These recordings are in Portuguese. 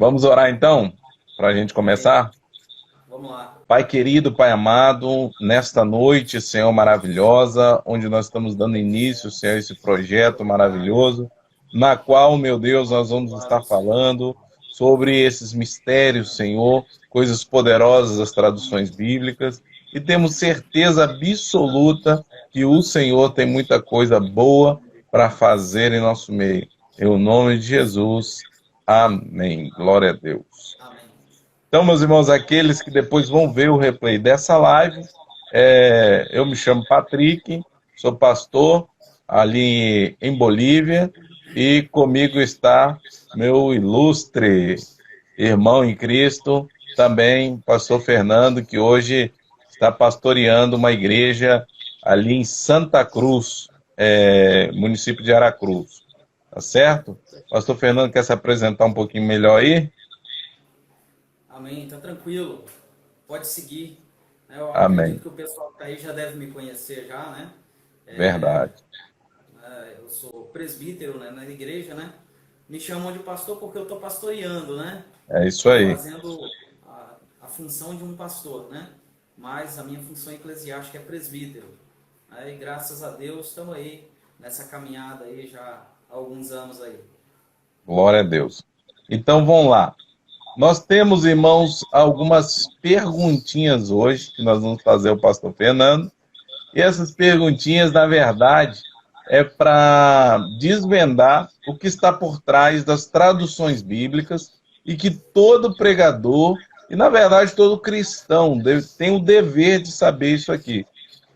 Vamos orar então, para a gente começar? Vamos lá. Pai querido, Pai amado, nesta noite, Senhor, maravilhosa, onde nós estamos dando início, Senhor, a esse projeto maravilhoso, na qual, meu Deus, nós vamos Glória estar ao Senhor. falando sobre esses mistérios, Senhor, coisas poderosas das traduções bíblicas, e temos certeza absoluta que o Senhor tem muita coisa boa para fazer em nosso meio. Em o nome de Jesus, amém. Glória a Deus. Amém. Então, meus irmãos, aqueles que depois vão ver o replay dessa live, eu me chamo Patrick, sou pastor ali em Bolívia e comigo está meu ilustre irmão em Cristo, também pastor Fernando, que hoje está pastoreando uma igreja ali em Santa Cruz, município de Aracruz. Tá certo? Pastor Fernando quer se apresentar um pouquinho melhor aí? Amém. Tá tranquilo. Pode seguir. Eu acredito Amém. que o pessoal que tá aí já deve me conhecer já, né? Verdade. Eu sou presbítero, né, na igreja, né? Me chamam de pastor porque eu tô pastoreando, né? É isso Tô aí. fazendo a função de um pastor, né? Mas a minha função eclesiástica é presbítero. Aí, graças a Deus, estamos aí nessa caminhada aí já há alguns anos aí. Glória a Deus. Então vamos lá. Nós temos, irmãos, algumas perguntinhas hoje que nós vamos fazer ao pastor Fernando. E essas perguntinhas, na verdade, é para desvendar o que está por trás das traduções bíblicas e que todo pregador, e na verdade todo cristão, tem o dever de saber isso aqui.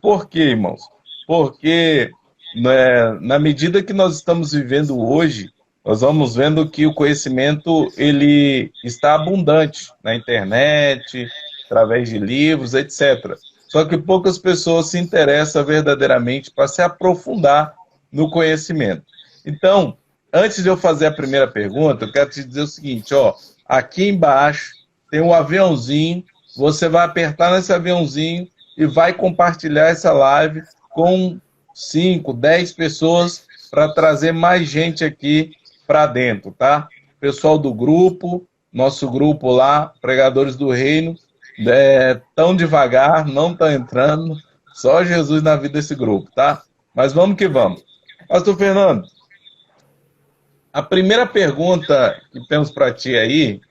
Por quê, irmãos? Porque né, na medida que nós estamos vivendo hoje, nós vamos vendo que o conhecimento ele está abundante na internet, através de livros, etc. Só que poucas pessoas se interessam verdadeiramente para se aprofundar no conhecimento. Então, antes de eu fazer a primeira pergunta, eu quero te dizer o seguinte, ó, aqui embaixo tem um aviãozinho, você vai apertar nesse aviãozinho e vai compartilhar essa live com 5, 10 pessoas para trazer mais gente aqui para dentro, tá? Pessoal do grupo, nosso grupo lá, Pregadores do Reino, tão devagar, não tá entrando, só Jesus na vida desse grupo, tá? Mas vamos que vamos. Pastor Fernando, a primeira pergunta que temos para ti aí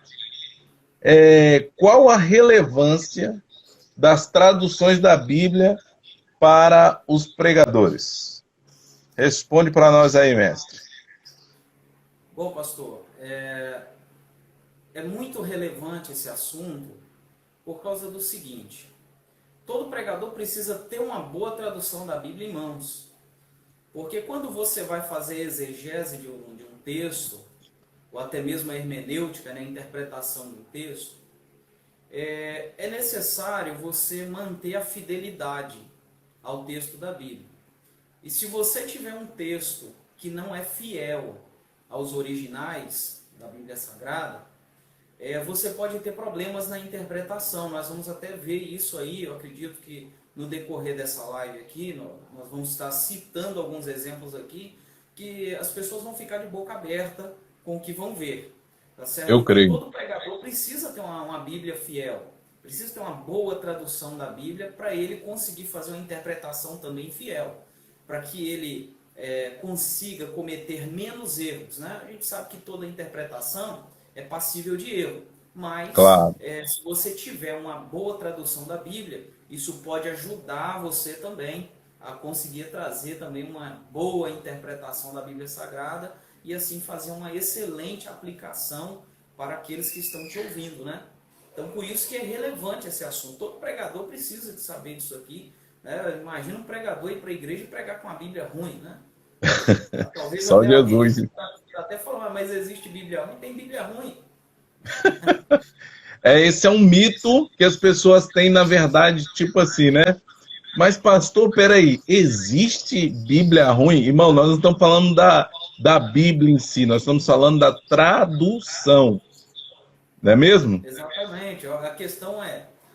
é qual a relevância das traduções da Bíblia para os pregadores? Responde para nós aí, mestre. Bom, pastor, é muito relevante esse assunto por causa do seguinte: todo pregador precisa ter uma boa tradução da Bíblia em mãos. Porque quando você vai fazer exegese de um texto, ou até mesmo a hermenêutica, né, a interpretação de um texto, é necessário você manter a fidelidade ao texto da Bíblia. E se você tiver um texto que não é fiel aos originais da Bíblia Sagrada, você pode ter problemas na interpretação. Nós vamos até ver isso aí, eu acredito que no decorrer dessa live aqui, nós vamos estar citando alguns exemplos aqui, que as pessoas vão ficar de boca aberta com o que vão ver. Tá certo? Eu Então creio. todo pregador precisa ter uma Bíblia fiel, precisa ter uma boa tradução da Bíblia para ele conseguir fazer uma interpretação também fiel, para que ele consiga cometer menos erros. Né? A gente sabe que toda interpretação é passível de erro, mas Claro. se você tiver uma boa tradução da Bíblia, isso pode ajudar você também a conseguir trazer também uma boa interpretação da Bíblia Sagrada e assim fazer uma excelente aplicação para aqueles que estão te ouvindo, né? Então, por isso que é relevante esse assunto. Todo pregador precisa de saber disso aqui. Né? Imagina um pregador ir para a igreja e pregar com a Bíblia ruim, né? Talvez Só até alguém Jesus. até falar, mas existe Bíblia ruim? Tem Bíblia ruim. Esse é um mito que as pessoas têm, na verdade, tipo assim, né? Mas, pastor, peraí, existe Bíblia ruim? Irmão, nós não estamos falando da Bíblia em si, nós estamos falando da tradução, não é mesmo? Exatamente. A questão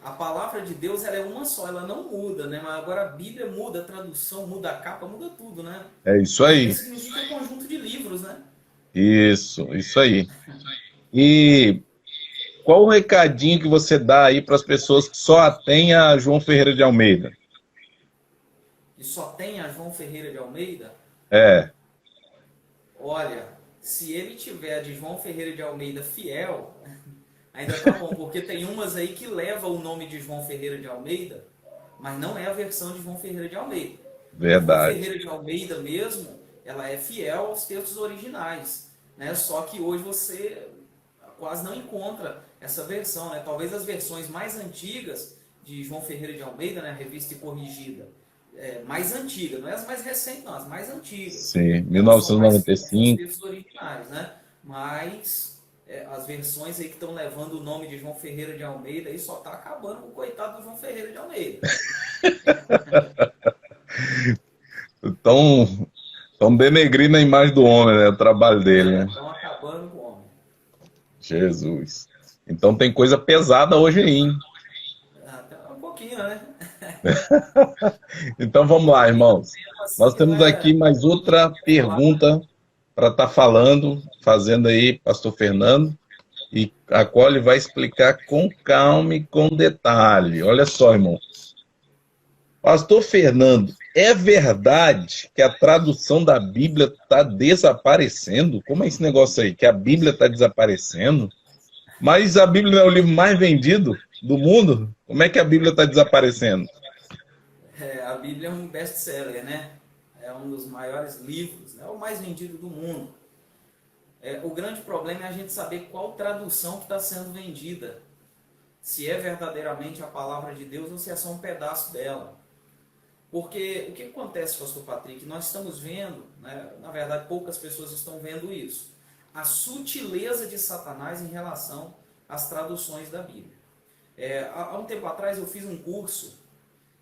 a palavra de Deus ela é uma só, ela não muda, né? Mas agora a Bíblia muda, a tradução muda, a capa muda tudo, né? É isso Bíblia aí. significa conjunto de livros, né? Isso aí. E qual o recadinho que você dá aí para as pessoas que só atêm a João Ferreira de Almeida? E só tem a João Ferreira de Almeida? É, Olha, se ele tiver a de João Ferreira de Almeida fiel, ainda tá bom, porque tem umas aí que levam o nome de João Ferreira de Almeida, mas não é a versão de João Ferreira de Almeida. A João verdade. Ferreira de Almeida mesmo, ela é fiel aos textos originais, né? Só que hoje você quase não encontra essa versão, né? Talvez as versões mais antigas de João Ferreira de Almeida, né? Revista e corrigida, mais antiga, não é as mais recentes, não, as mais antigas. Sim, Elas são mais com os 1995. textos originais, né? Mas as versões aí que estão levando o nome de João Ferreira de Almeida aí só tá acabando com o coitado do João Ferreira de Almeida. Estão denegrindo a imagem do homem, né? O trabalho dele, né? Estão acabando com o homem. Jesus. Então tem coisa pesada hoje aí, hein? Até um pouquinho, né? Então vamos lá, irmãos. Mesmo assim Nós que não temos aqui é mais outra claro. pergunta para estar falando, fazendo aí, Pastor Fernando, e a qual ele vai explicar com calma e com detalhe. Olha só, irmão. Pastor Fernando, é verdade que a tradução da Bíblia está desaparecendo? Como é esse negócio aí? Que a Bíblia está desaparecendo? Mas a Bíblia não é o livro mais vendido do mundo? Como é que a Bíblia está desaparecendo? A Bíblia é um best-seller, né? É um dos maiores livros, é o mais vendido do mundo. O grande problema é a gente saber qual tradução que está sendo vendida. Se é verdadeiramente a palavra de Deus ou se é só um pedaço dela. Porque o que acontece, pastor Patrick? Nós estamos vendo, né, na verdade poucas pessoas estão vendo isso, a sutileza de Satanás em relação às traduções da Bíblia. Há um tempo atrás eu fiz um curso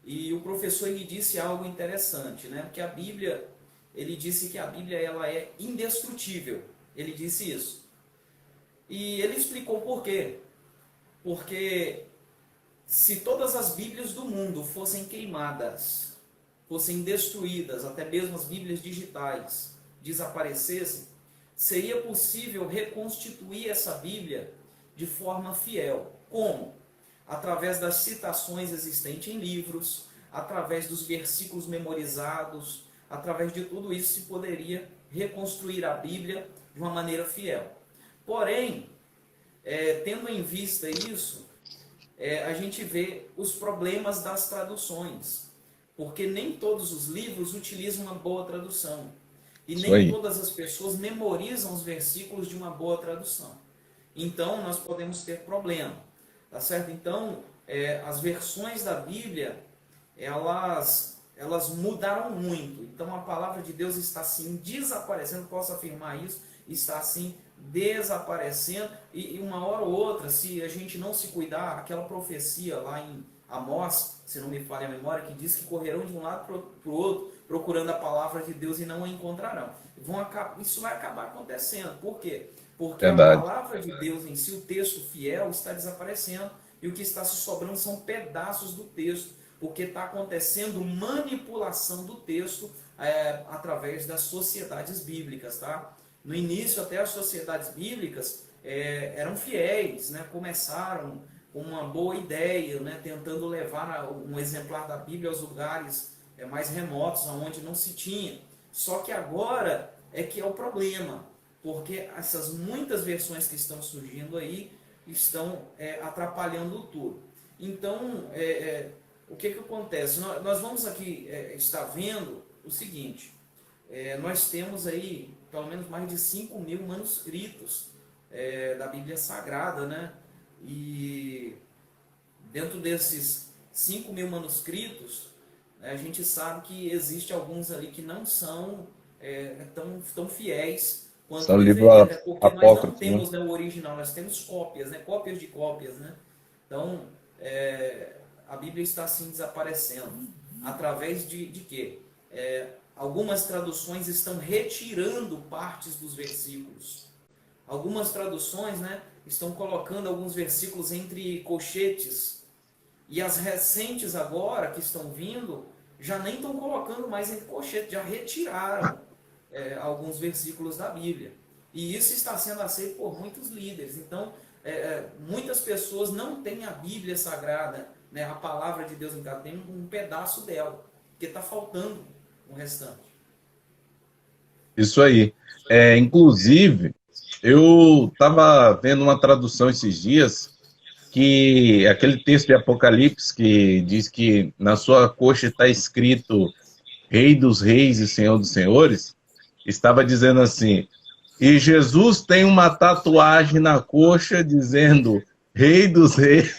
e o professor ele disse algo interessante, né? Que a Bíblia, ele disse que a Bíblia ela é indestrutível. Ele disse isso. E ele explicou por quê. Porque se todas as Bíblias do mundo fossem queimadas, fossem destruídas, até mesmo as Bíblias digitais desaparecessem, seria possível reconstituir essa Bíblia de forma fiel. Como? Através das citações existentes em livros, através dos versículos memorizados, através de tudo isso se poderia reconstruir a Bíblia de uma maneira fiel. Porém, tendo em vista isso, a gente vê os problemas das traduções, porque nem todos os livros utilizam uma boa tradução, e Isso nem aí. todas as pessoas memorizam os versículos de uma boa tradução. Então, nós podemos ter problema, tá certo? Então, as versões da Bíblia, elas mudaram muito. Então, a palavra de Deus está assim desaparecendo, posso afirmar isso, está assim desaparecendo, e uma hora ou outra, se a gente não se cuidar, aquela profecia lá em Amós, se não me falha a memória, que diz que correrão de um lado para o outro, procurando a palavra de Deus e não a encontrarão. Isso vai acabar acontecendo. Por quê? Porque a Verdade. palavra de Deus em si, o texto fiel, está desaparecendo, e o que está se sobrando são pedaços do texto, porque está acontecendo manipulação do texto através das sociedades bíblicas, tá? No início, até as sociedades bíblicas eram fiéis, né? Começaram com uma boa ideia, né? Tentando levar um exemplar da Bíblia aos lugares mais remotos, onde não se tinha. Só que agora é que é o problema, porque essas muitas versões que estão surgindo aí estão atrapalhando tudo. Então, o que acontece? Nós vamos aqui estar vendo o seguinte, nós temos aí pelo menos mais de 5.000 manuscritos da Bíblia Sagrada, né? E dentro desses 5.000 manuscritos, a gente sabe que existe alguns ali que não são tão fiéis quanto São livros deveria, até porque nós não apócrifos, né? temos, né, o original, nós temos cópias, né? Cópias de cópias, né? Então, a Bíblia está assim desaparecendo. Através de quê? Algumas traduções estão retirando partes dos versículos. Algumas traduções, né, estão colocando alguns versículos entre colchetes. E as recentes agora, que estão vindo, já nem estão colocando mais entre colchetes, já retiraram alguns versículos da Bíblia. E isso está sendo aceito por muitos líderes. Então, muitas pessoas não têm a Bíblia Sagrada, né, a palavra de Deus em casa, tem um pedaço dela, porque está faltando o restante. Isso aí. Inclusive, eu estava vendo uma tradução esses dias que aquele texto de Apocalipse que diz que na sua coxa está escrito Rei dos Reis e Senhor dos Senhores, estava dizendo assim, e Jesus tem uma tatuagem na coxa dizendo Rei dos Reis.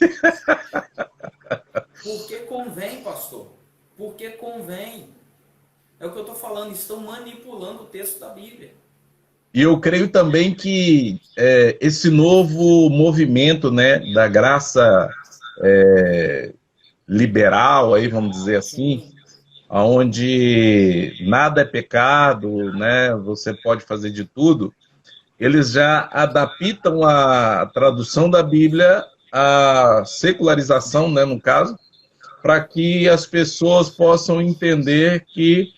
Porque convém, pastor. Porque convém. É o que eu estou falando, estão manipulando o texto da Bíblia. E eu creio também que esse novo movimento, né, da graça liberal, aí vamos dizer assim, Sim, onde nada é pecado, né, você pode fazer de tudo, eles já adaptam a tradução da Bíblia à secularização, né, no caso, para que as pessoas possam entender que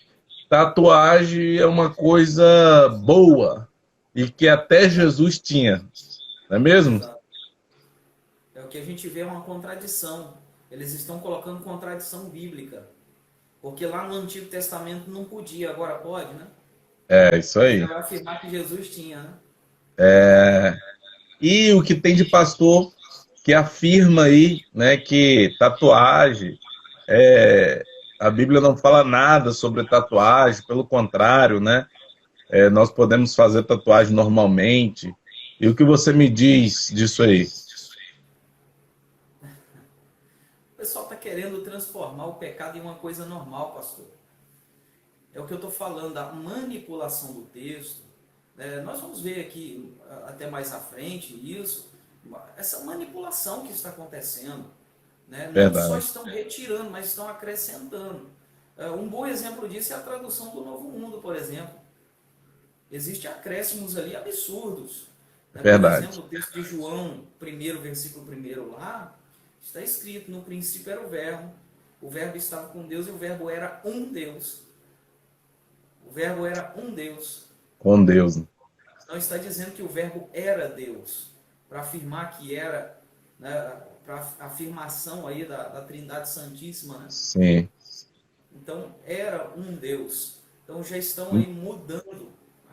tatuagem é uma coisa boa e que até Jesus tinha, não é mesmo? exato. É o que a gente vê, é uma contradição. Eles estão colocando contradição bíblica. Porque lá no Antigo Testamento não podia, agora pode, né? É isso Aí já aí. vai afirmar que Jesus tinha, né? E o que tem de pastor que afirma aí, né, que tatuagem, a Bíblia não fala nada sobre tatuagem, pelo contrário, né? Nós podemos fazer tatuagem normalmente. E o que você me diz disso aí? O pessoal está querendo transformar o pecado em uma coisa normal, pastor. É o que eu estou falando, da manipulação do texto. Nós vamos ver aqui até mais à frente isso, essa manipulação que está acontecendo. Né? Não só Verdade. estão retirando, mas estão acrescentando. Um bom exemplo disso é a tradução do Novo Mundo, por exemplo. Existem acréscimos ali absurdos. Né? Por Verdade. exemplo, o texto de João, 1º, versículo 1º lá, está escrito, no princípio era o verbo estava com Deus e o verbo era um Deus. O verbo era um Deus. Com Deus. Né? Não está dizendo que o verbo era Deus, para afirmar que era, né, para afirmação aí da Trindade Santíssima, né? Sim. Então, era um Deus. Então, já estão aí mudando a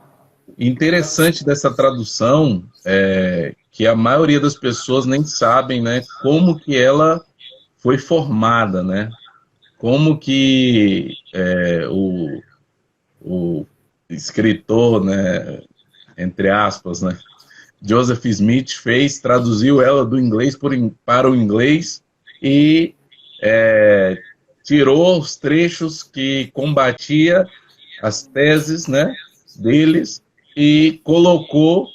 Interessante tradução. dessa tradução é que a maioria das pessoas nem sabem, né, como que ela foi formada, né? Como que o escritor, né, entre aspas, né, Joseph Smith fez, traduziu ela do inglês para o inglês e tirou os trechos que combatia as teses, né, deles e colocou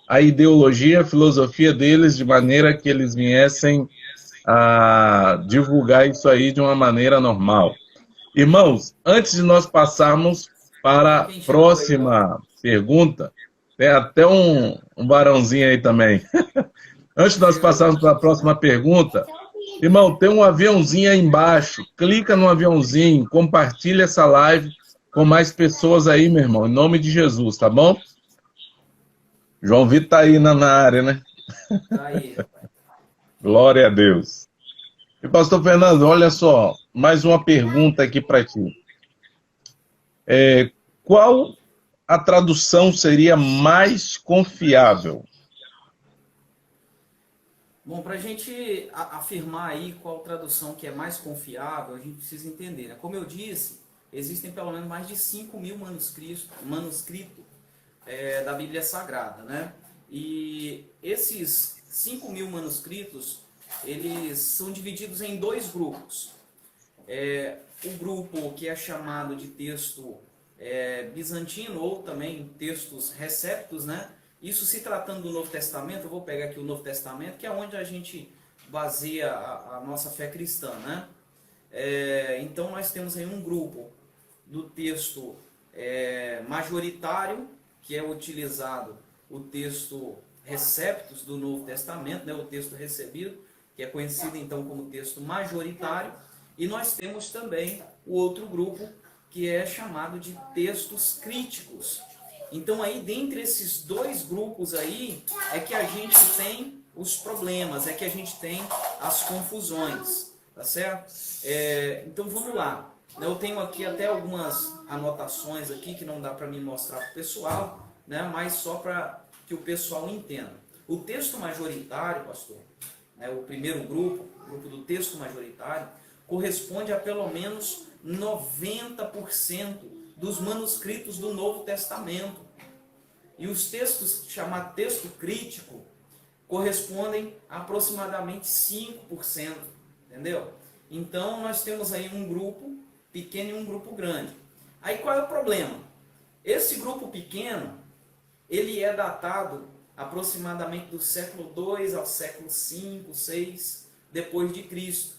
a ideologia, a filosofia deles de maneira que eles viessem a divulgar isso aí de uma maneira normal. Irmãos, antes de nós passarmos para a Quem chegou aí, ó? próxima pergunta, tem até um varãozinho aí também. Antes de nós Chegou. passarmos para a próxima pergunta, irmão, tem um aviãozinho aí embaixo. Clica no aviãozinho, compartilha essa live com mais pessoas aí, meu irmão, em nome de Jesus, tá bom? João Vitor tá aí na área, né? Tá aí, rapaz. Glória a Deus. E pastor Fernando, olha só, mais uma pergunta aqui para ti. Qual a tradução seria mais confiável? Bom, para a gente afirmar aí qual tradução que é mais confiável, a gente precisa entender, né? Como eu disse, existem pelo menos mais de 5.000 manuscritos da Bíblia Sagrada, né? E esses 5.000 manuscritos, eles são divididos em dois grupos. O grupo que é chamado de texto bizantino, ou também textos receptos, né? Isso se tratando do Novo Testamento, eu vou pegar aqui o Novo Testamento, que é onde a gente baseia a nossa fé cristã, né? Então nós temos aí um grupo do texto majoritário, que é utilizado o texto receptus do Novo Testamento, né? O texto recebido, que é conhecido então como texto majoritário, e nós temos também o outro grupo, que é chamado de textos críticos. Então aí, dentre esses dois grupos aí, é que a gente tem os problemas, é que a gente tem as confusões, tá certo? Então vamos lá. Eu tenho aqui até algumas anotações aqui que não dá para me mostrar para o pessoal, né? Mas só para que o pessoal entenda. O texto majoritário, pastor, né, o primeiro grupo, o grupo do texto majoritário, corresponde a pelo menos 90% dos manuscritos do Novo Testamento. E os textos, chamados texto crítico, correspondem a aproximadamente 5%, entendeu? Então, nós temos aí um grupo pequeno e um grupo grande. Aí, qual é o problema? Esse grupo pequeno, ele é datado aproximadamente do século II ao século V, VI, depois de Cristo.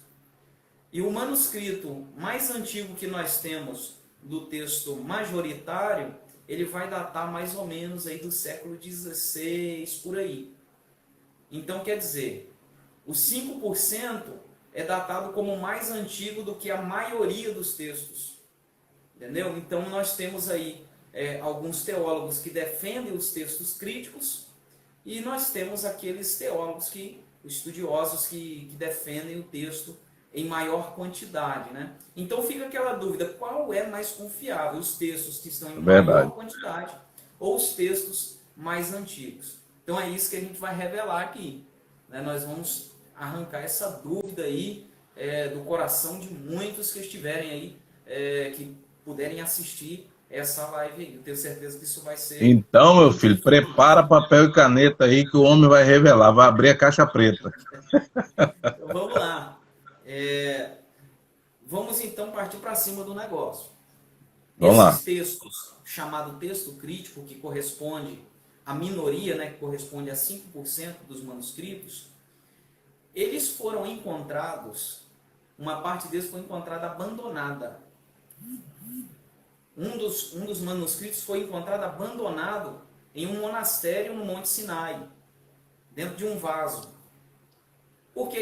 E o manuscrito mais antigo que nós temos do texto majoritário, ele vai datar mais ou menos aí do século XVI, por aí. Então, quer dizer, os 5% é datado como mais antigo do que a maioria dos textos. Entendeu? Então, nós temos aí alguns teólogos que defendem os textos críticos e nós temos aqueles teólogos, estudiosos que defendem o texto em maior quantidade, né? Então fica aquela dúvida, qual é mais confiável? Os textos que estão em maior quantidade ou os textos mais antigos? Então é isso que a gente vai revelar aqui, né? Nós vamos arrancar essa dúvida aí do coração de muitos que estiverem aí, que puderem assistir essa live aí. Eu tenho certeza que isso vai ser... Então, meu filho, prepara papel e caneta aí que o homem vai revelar, vai abrir a caixa preta. Então vamos lá. Vamos então partir para cima do negócio. Vamos lá. Esses textos, chamado texto crítico, que corresponde à minoria, né, que corresponde a 5% dos manuscritos, eles foram encontrados, uma parte deles foi encontrada abandonada. Um dos manuscritos foi encontrado abandonado em um monastério no Monte Sinai, dentro de um vaso. Por que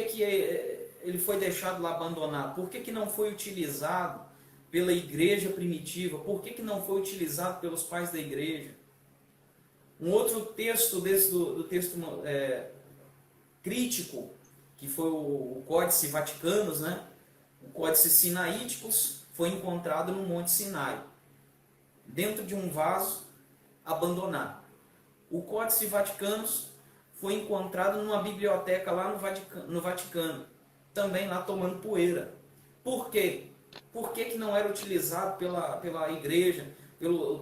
ele foi deixado lá abandonado? Por que não foi utilizado pela igreja primitiva? Por que não foi utilizado pelos pais da igreja? Um outro texto do texto crítico, que foi o Códice Vaticanus, né? O Códice Sinaíticos, foi encontrado no Monte Sinai, dentro de um vaso abandonado. O Códice Vaticanus foi encontrado numa biblioteca lá no Vaticano, também lá tomando poeira. Por quê? Por que não era utilizado pela igreja,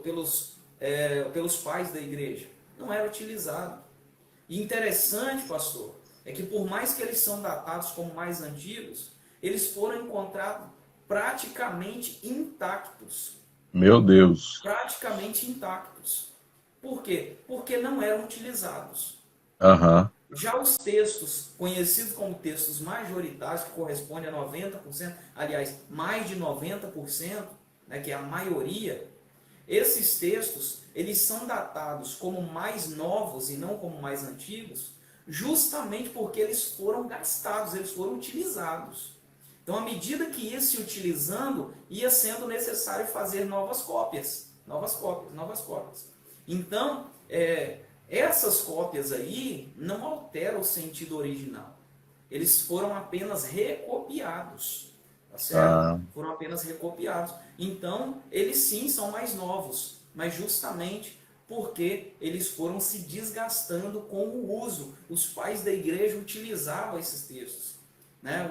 pelos pais da igreja? Não era utilizado. E interessante, pastor, é que por mais que eles são datados como mais antigos, eles foram encontrados praticamente intactos. Meu Deus. Praticamente intactos. Por quê? Porque não eram utilizados. Já os textos, conhecidos como textos majoritários, que correspondem a 90%, aliás, mais de 90%, né, que é a maioria, esses textos, eles são datados como mais novos e não como mais antigos, justamente porque eles foram gastados, eles foram utilizados. Então, à medida que ia se utilizando, ia sendo necessário fazer novas cópias. Então, essas cópias aí não alteram o sentido original. Eles foram apenas recopiados. Tá certo? Foram apenas recopiados. Então, eles sim são mais novos, mas justamente porque eles foram se desgastando com o uso. Os pais da igreja utilizavam esses textos. Né?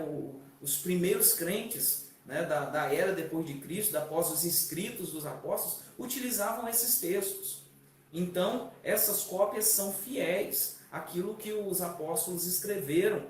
Os primeiros crentes, né, da era depois de Cristo, após os escritos dos apóstolos, utilizavam esses textos. Então, essas cópias são fiéis àquilo que os apóstolos escreveram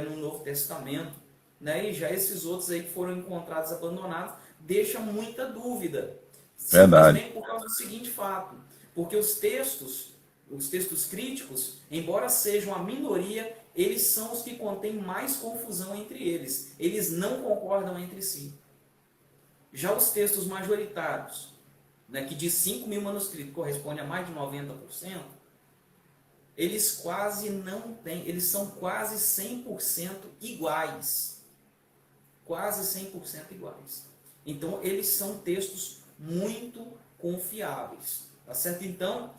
no Novo Testamento. Né? E já esses outros aí que foram encontrados abandonados, deixam muita dúvida. Verdade. Simplesmente por causa do seguinte fato. Porque os textos críticos, embora sejam a minoria, eles são os que contêm mais confusão entre eles. Eles não concordam entre si. Já os textos majoritários, né, que de 5.000 manuscritos corresponde a mais de 90%, eles quase não têm, eles são quase 100% iguais. Quase 100% iguais. Então, eles são textos muito confiáveis. Tá certo? Então,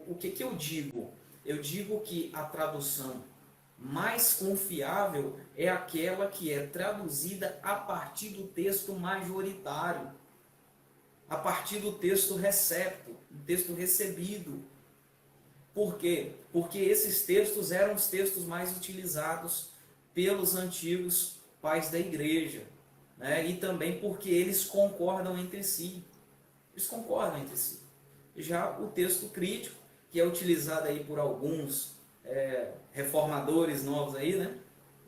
o que eu digo? Eu digo que a tradução mais confiável é aquela que é traduzida a partir do texto majoritário, a partir do texto recepto, do texto recebido. Por quê? Porque esses textos eram os textos mais utilizados pelos antigos pais da igreja, né? E também porque eles concordam entre si. Eles concordam entre si. Já o texto crítico, que é utilizado aí por alguns reformadores novos aí, né?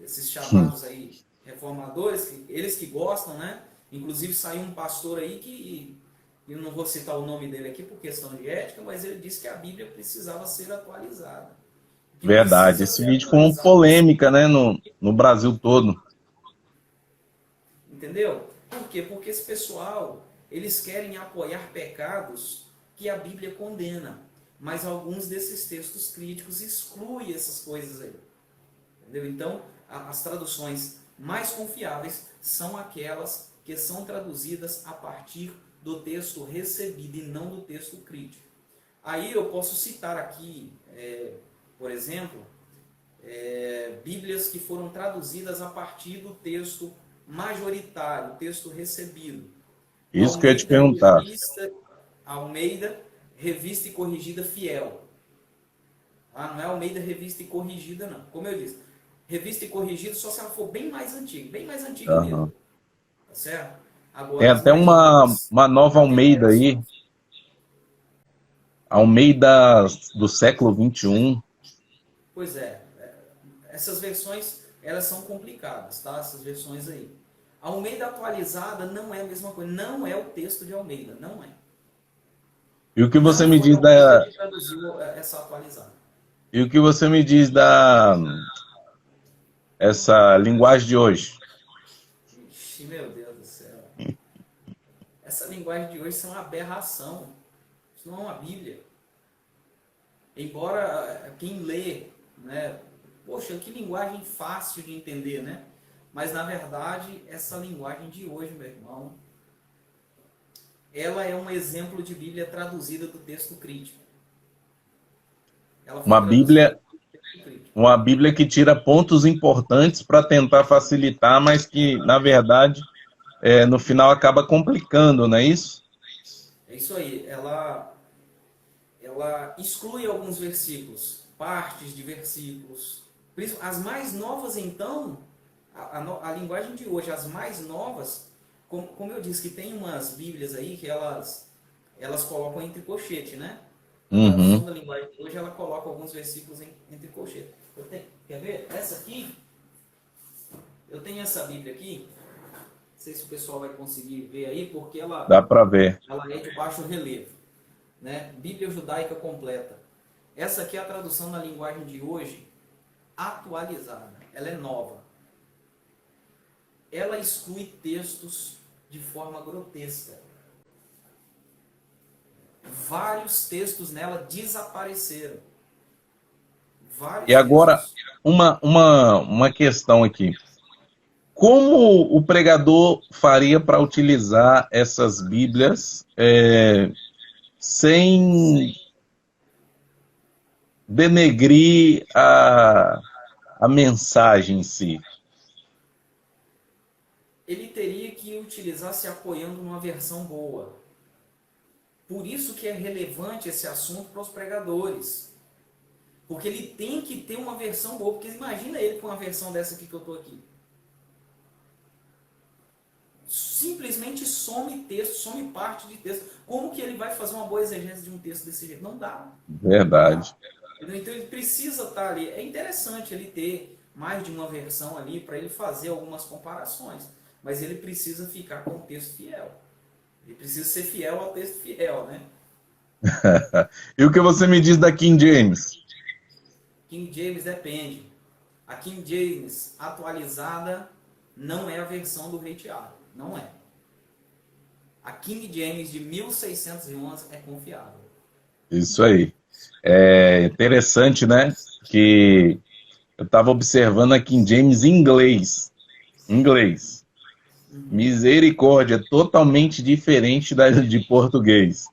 Esses chamados aí reformadores, eles que gostam, né? Inclusive saiu um pastor aí que, eu não vou citar o nome dele aqui por questão de ética, mas ele disse que a Bíblia precisava ser atualizada. Verdade. Esse vídeo foi uma polêmica, né, no Brasil todo. Entendeu? Por quê? Porque esse pessoal, eles querem apoiar pecados que a Bíblia condena. Mas alguns desses textos críticos excluem essas coisas aí. Entendeu? Então, as traduções mais confiáveis são aquelas que são traduzidas a partir do texto recebido e não do texto crítico. Aí eu posso citar aqui, por exemplo, Bíblias que foram traduzidas a partir do texto majoritário, texto recebido. Isso que eu ia te perguntar. Almeida, Revista e Corrigida Fiel. Não é Almeida Revista e Corrigida, não. Como eu disse, Revista e Corrigida só se ela for bem mais antiga mesmo. Tá certo? Agora, tem até uma nova Almeida aí. Almeida do século XXI. Pois é. Essas versões, elas são complicadas, tá? Essas versões aí. A Almeida atualizada não é a mesma coisa. Não é o texto de Almeida, não é. E o que você me diz da... traduziu essa atualizada. E o que você me diz essa linguagem de hoje? Ixi, meu Deus do céu. Essa linguagem de hoje é uma aberração. Isso não é uma Bíblia. Embora quem lê, né? Poxa, que linguagem fácil de entender, né? Mas, na verdade, essa linguagem de hoje, meu irmão, ela é um exemplo de Bíblia traduzida do texto crítico. Uma Bíblia que tira pontos importantes para tentar facilitar, mas que, na verdade, no final acaba complicando, não é isso? É isso aí. Ela exclui alguns versículos, partes de versículos. As mais novas, então, a linguagem de hoje, as mais novas, como eu disse, que tem umas Bíblias aí que elas colocam entre colchete, né? A tradução da linguagem de hoje, ela coloca alguns versículos entre colchete. Quer ver? Essa aqui, eu tenho essa Bíblia aqui, não sei se o pessoal vai conseguir ver aí, porque ela... Dá para ver. Ela é de baixo relevo, né? Bíblia Judaica Completa. Essa aqui é a tradução da linguagem de hoje, atualizada. Ela é nova. Ela exclui textos de forma grotesca. Vários textos nela desapareceram. E agora, uma questão aqui. Como o pregador faria para utilizar essas Bíblias sem denegrir a mensagem em si? Ele teria que utilizar se apoiando numa versão boa. Por isso que é relevante esse assunto para os pregadores. Porque ele tem que ter uma versão boa. Porque imagina ele com uma versão dessa aqui que eu estou aqui. Simplesmente some texto, some parte de texto. Como que ele vai fazer uma boa exegese de um texto desse jeito? Não dá. Verdade. Não dá. Então ele precisa estar ali. É interessante ele ter mais de uma versão ali para ele fazer algumas comparações. Mas ele precisa ficar com o texto fiel. Ele precisa ser fiel ao texto fiel, né? E o que você me diz da King James? King James depende. A King James atualizada não é a versão do Rei Tiago. Não é. A King James de 1611 é confiável. Isso aí. É interessante, né? Que eu estava observando a King James em inglês. Misericórdia, totalmente diferente da de português.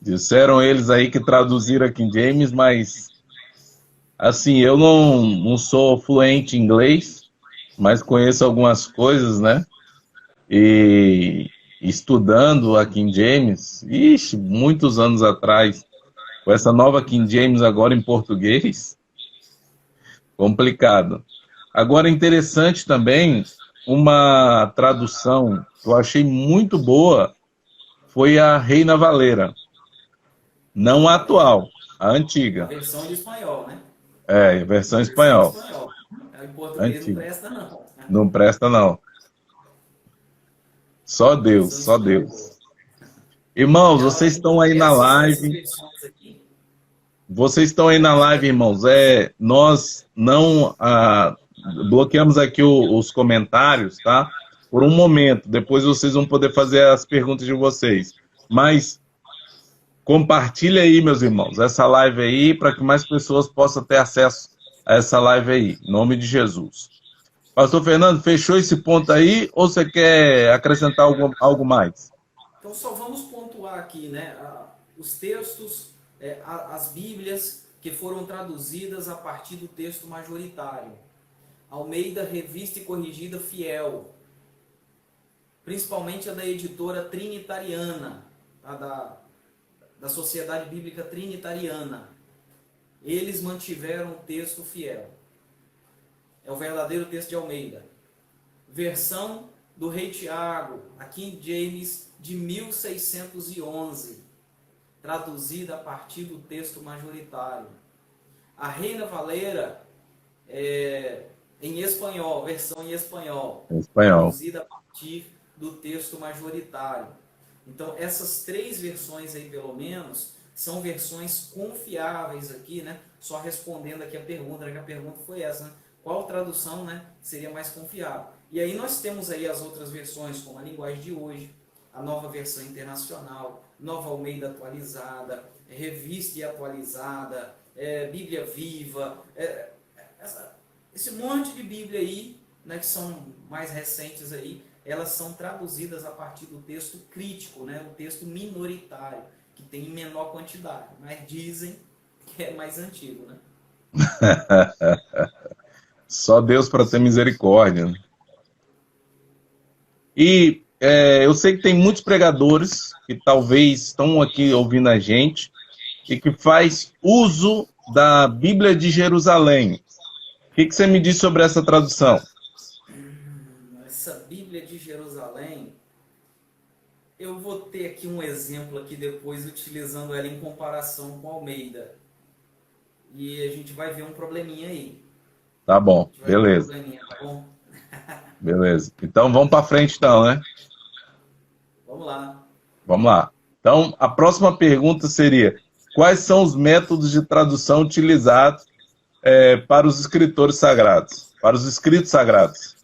Disseram eles aí que traduziram a King James, mas Assim, eu não sou fluente em inglês, mas conheço algumas coisas, né? E estudando a King James, ixi, muitos anos atrás, com essa nova King James agora em português, complicado. Agora, interessante também, uma tradução que eu achei muito boa foi a Reina Valera. Não a A, ver- atual, a a antiga. versão de espanhol, né? É, versão A versão em espanhol. espanhol. Em português não Antiga. presta, não. Não presta, não. Só A Deus, versão em só espanhol é Deus. boa. Irmãos, vocês Ela, estão aí na essas live. versões aqui, Vocês estão aí na live, irmãos. Nós não bloqueamos aqui os comentários, tá? Por um momento. Depois vocês vão poder fazer as perguntas de vocês. Mas compartilha aí, meus irmãos, essa live aí para que mais pessoas possam ter acesso a essa live aí. Em nome de Jesus. Pastor Fernando, fechou esse ponto aí ou você quer acrescentar algo mais? então só vamos pontuar aqui, né? Os textos, as Bíblias que foram traduzidas a partir do texto majoritário. Almeida, Revista e Corrigida Fiel, principalmente a da editora Trinitariana, da Sociedade Bíblica Trinitariana. Eles mantiveram o texto fiel. É o verdadeiro texto de Almeida. Versão do Rei Tiago, a King James de 1611, traduzida a partir do texto majoritário. A Reina Valera, em espanhol, versão em espanhol, Em espanhol. traduzida a partir do texto majoritário. Então, essas três versões aí, pelo menos, são versões confiáveis aqui, né? Só respondendo aqui a pergunta, né? Que a pergunta foi essa, né? Qual tradução, né, seria mais confiável? E aí nós temos aí as outras versões, como a linguagem de hoje, a nova versão internacional, Nova Almeida atualizada, revista e atualizada, Bíblia Viva, esse monte de Bíblia aí, né, que são mais recentes aí, elas são traduzidas a partir do texto crítico, né, o texto minoritário, que tem menor quantidade, mas dizem que é mais antigo, né? Só Deus para ter misericórdia. E eu sei que tem muitos pregadores que talvez estão aqui ouvindo a gente e que faz uso da Bíblia de Jerusalém. O que você me diz sobre essa tradução? Essa Bíblia de Jerusalém, eu vou ter aqui um exemplo aqui depois utilizando ela em comparação com Almeida. E a gente vai ver um probleminha aí. Tá A bom, gente vai ver um beleza, probleminha, tá bom? beleza. Então vamos para frente então, né? Vamos lá. Vamos lá. Então a próxima pergunta seria: quais são os métodos de tradução utilizados para os escritores sagrados, para os escritos sagrados?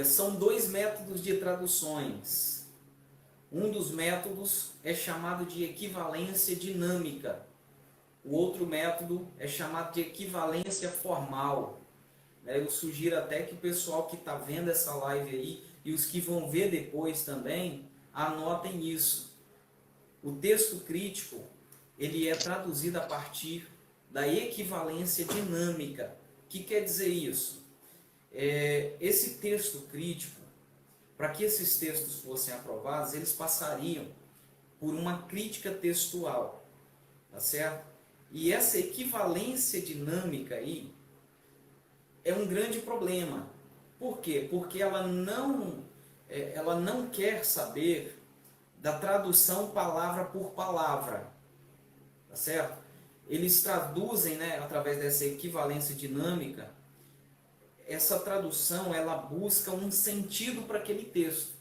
São dois métodos de traduções. Um dos métodos é chamado de equivalência dinâmica. O outro método é chamado de equivalência formal. Eu sugiro até que o pessoal que está vendo essa live aí e os que vão ver depois também, anotem isso. O texto crítico, ele é traduzido a partir da equivalência dinâmica. O que quer dizer isso? Esse texto crítico, para que esses textos fossem aprovados, eles passariam por uma crítica textual, tá certo? E essa equivalência dinâmica aí é um grande problema. Por quê? Porque ela não quer saber da tradução palavra por palavra, tá certo? Eles traduzem, né, através dessa equivalência dinâmica, essa tradução ela busca um sentido para aquele texto.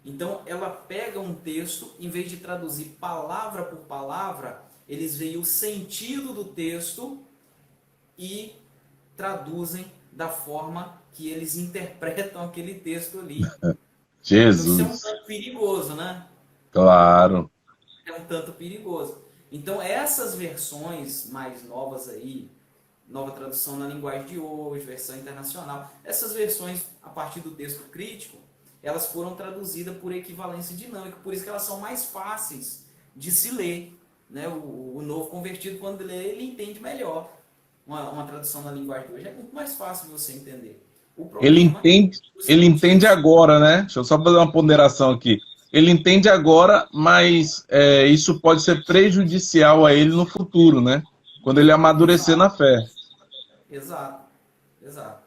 Então ela pega um texto, em vez de traduzir palavra por palavra, eles veem o sentido do texto e traduzem da forma que eles interpretam aquele texto ali. Então isso é um Jesus, tanto perigoso, né? claro. É um tanto perigoso. Então essas versões mais novas aí, nova tradução na linguagem de hoje, versão internacional, essas versões a partir do texto crítico, elas foram traduzidas por equivalência dinâmica, por isso que elas são mais fáceis de se ler. né, o novo convertido, quando lê, ele entende melhor uma tradução na linguagem de hoje. É muito mais fácil de você entender. O Ele problema entende, é o ele entende cientista. agora, né? Deixa eu só fazer uma ponderação aqui. Ele entende agora, mas isso pode ser prejudicial a ele no futuro, né? Quando ele amadurecer na Exato, fé. exato, exato.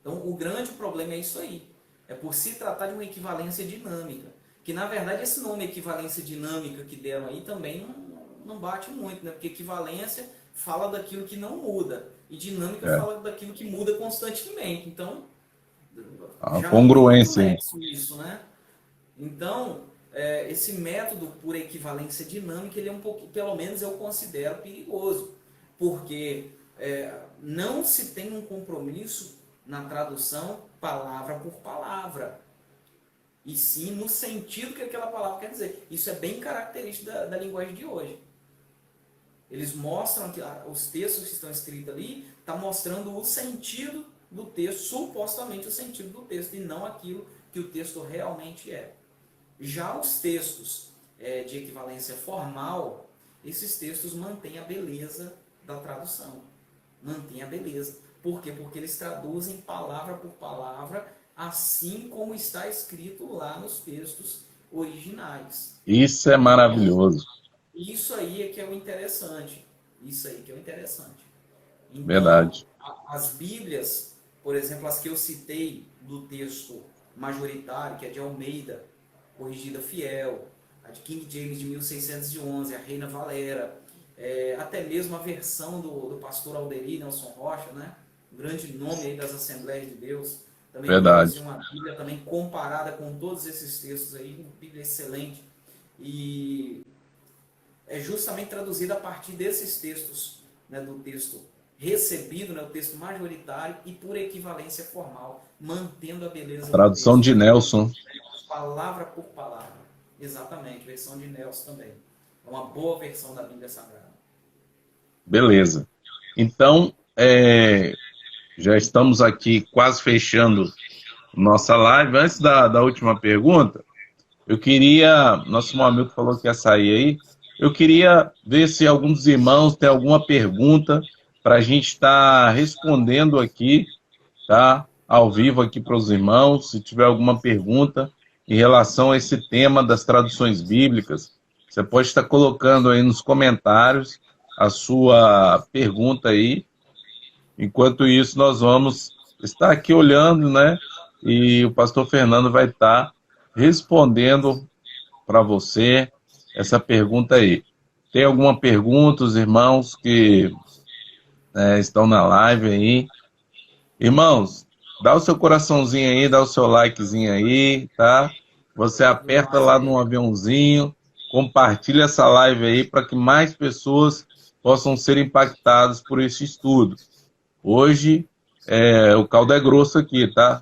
Então, o grande problema é isso aí. É por se tratar de uma equivalência dinâmica. Que, na verdade, esse nome equivalência dinâmica que deram aí também não bate muito, né? Porque equivalência fala daquilo que não muda. E dinâmica É, fala daquilo que muda constantemente. Então, a já não tem muito congruência aí. nexo isso, né? Então, esse método por equivalência dinâmica, ele é um pouco, pelo menos eu considero perigoso, porque não se tem um compromisso na tradução palavra por palavra, e sim no sentido que aquela palavra quer dizer. Isso é bem característico da linguagem de hoje. Eles mostram que os textos que estão escritos ali estão mostrando o sentido do texto, supostamente o sentido do texto, e não aquilo que o texto realmente é. Já os textos de equivalência formal, esses textos mantêm a beleza da tradução. Mantêm a beleza. Por quê? Porque eles traduzem palavra por palavra, assim como está escrito lá nos textos originais. Isso é Então, maravilhoso. isso aí é que é o interessante. Isso aí que é o interessante. Então, Verdade. as Bíblias, por exemplo, as que eu citei do texto majoritário, que é de Almeida, corrigida fiel, a de King James de 1611, a Reina Valera, até mesmo a versão do pastor Alderi Nelson Rocha, né? Um grande nome aí das Assembleias de Deus, também produziu Verdade. uma Bíblia também comparada com todos esses textos aí, uma Bíblia excelente. E é justamente traduzida a partir desses textos, né, do texto recebido, né, o texto majoritário, e por equivalência formal, mantendo a A beleza do tradução texto, de Nelson. palavra por palavra. Exatamente, versão de Nelson também. É uma boa versão da Bíblia Sagrada. Beleza. Então, já estamos aqui quase fechando nossa live. Antes da última pergunta, eu queria. Nosso amigo falou que ia sair aí. Eu queria ver se algum dos irmãos tem alguma pergunta para a gente estar respondendo aqui, tá? Ao vivo aqui para os irmãos. Se tiver alguma pergunta em relação a esse tema das traduções bíblicas, você pode estar colocando aí nos comentários a sua pergunta aí. Enquanto isso, nós vamos estar aqui olhando, né? E o pastor Fernando vai estar respondendo para você essa pergunta aí. Tem alguma pergunta, os irmãos que estão na live aí? Irmãos, dá o seu coraçãozinho aí, dá o seu likezinho aí, tá? Você aperta Massa, lá no aviãozinho, compartilha essa live aí para que mais pessoas possam ser impactadas por esse estudo. Hoje, o caldo é grosso aqui, tá?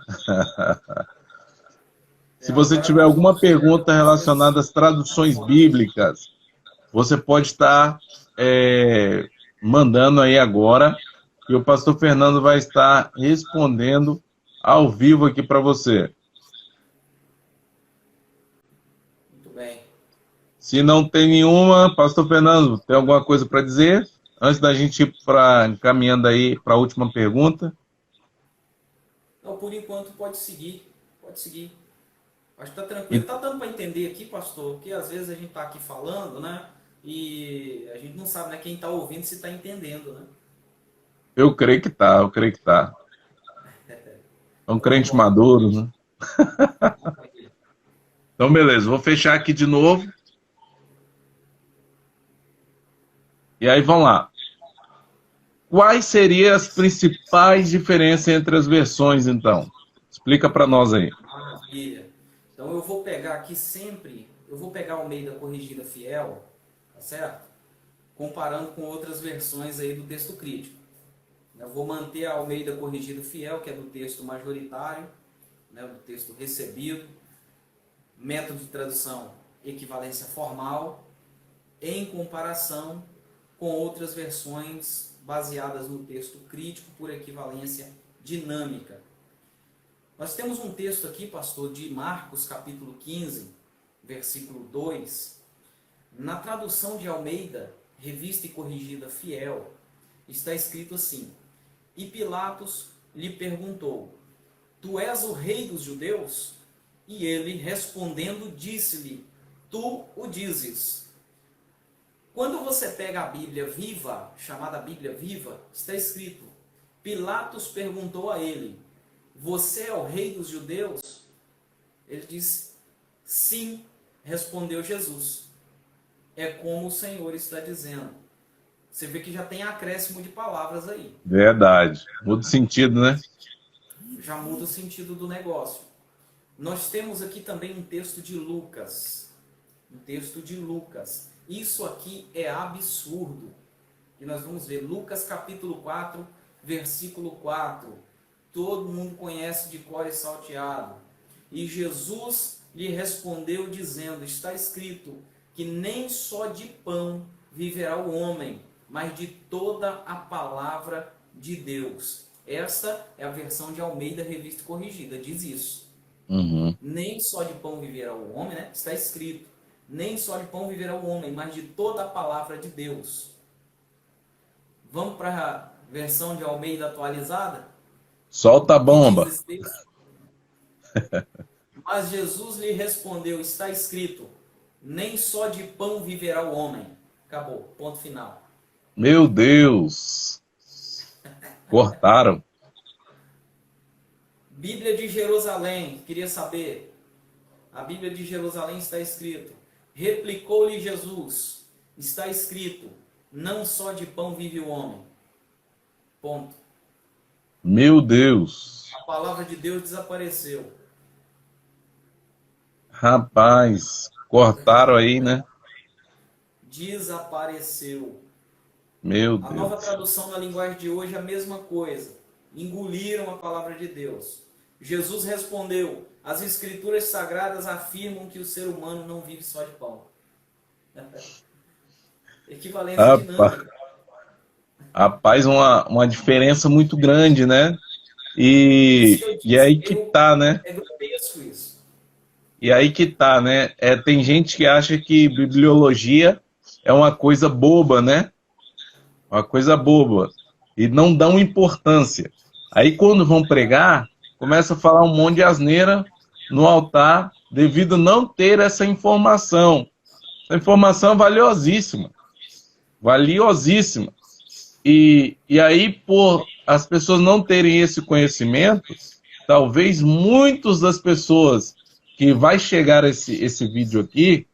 Se você agora tiver nós alguma vamos ver pergunta algumas relacionada às traduções traduções. bíblicas, você pode estar mandando aí agora, e o pastor Fernando vai estar respondendo ao vivo aqui para você. Muito bem. Se não tem nenhuma, pastor Fernando, tem alguma coisa para dizer? Antes da gente ir encaminhando aí para a última pergunta. Então, por enquanto, pode seguir. Pode seguir. Acho que tá tranquilo. E Tá dando para entender aqui, pastor, porque às vezes a gente tá aqui falando, né? E a gente não sabe, né, quem tá ouvindo se tá entendendo, né? eu creio que tá, eu creio que tá. É um Então tá crente bom. maduro, né? Então, beleza, vou fechar aqui de novo. E aí, vamos lá. Quais seriam as principais diferenças entre as versões, então? Explica para nós aí. Maravilha. Então eu vou pegar aqui sempre, eu vou pegar o meio da corrigida fiel, tá certo? Comparando com outras versões aí do texto crítico. Eu vou manter a Almeida corrigida fiel, que é do texto majoritário, né, do texto recebido, método de tradução equivalência formal, em comparação com outras versões baseadas no texto crítico por equivalência dinâmica. Nós temos um texto aqui, pastor, de Marcos, capítulo 15, versículo 2. Na tradução de Almeida, Revista e Corrigida Fiel, está escrito assim: E Pilatos lhe perguntou: Tu és o rei dos judeus? E ele, respondendo, disse-lhe: Tu o dizes. Quando você pega a Bíblia Viva, chamada Bíblia Viva, está escrito: Pilatos perguntou a ele: Você é o rei dos judeus? Ele disse: Sim, respondeu Jesus. É como o Senhor está dizendo. Você vê que já tem acréscimo de palavras aí. Verdade. Muda o sentido, né? Já muda o sentido do negócio. Nós temos aqui também um texto de Lucas. Um texto de Lucas. Isso aqui é absurdo. E nós vamos ver Lucas capítulo 4, versículo 4. Todo mundo conhece de cor e salteado. E Jesus lhe respondeu dizendo: Está escrito que nem só de pão viverá o homem, mas de toda a palavra de Deus. Esta é a versão de Almeida Revista e Corrigida, diz isso. Uhum. Nem só de pão viverá o homem, né? Está escrito. Nem só de pão viverá o homem, mas de toda a palavra de Deus. Vamos para a versão de Almeida atualizada? Solta a Que diz bomba. esse texto? Mas Jesus lhe respondeu: Está escrito, nem só de pão viverá o homem. Acabou, ponto final. Meu Deus. Cortaram. Bíblia de Jerusalém, queria saber. A Bíblia de Jerusalém está escrito: Replicou-lhe Jesus: Está escrito, não só de pão vive o homem. Ponto. Meu Deus. A palavra de Deus desapareceu. Rapaz, cortaram aí, né? Desapareceu. Meu A nova Deus. tradução na linguagem de hoje é a mesma coisa. Engoliram a palavra de Deus. Jesus respondeu: As escrituras sagradas afirmam que o ser humano não vive só de pão. Equivalência Rapaz, dinâmica. rapaz, uma diferença muito grande, né? Por isso que E, eu e disse, aí que tá, né? é grotesco isso. E aí que tá, né? Tem gente que acha que bibliologia é uma coisa boba, né? Uma coisa boba. E não dão importância. Aí quando vão pregar, começa a falar um monte de asneira no altar devido a não ter essa informação. Essa informação é valiosíssima. Valiosíssima. E aí, por as pessoas não terem esse conhecimento, talvez muitas das pessoas que vai chegar esse vídeo aqui,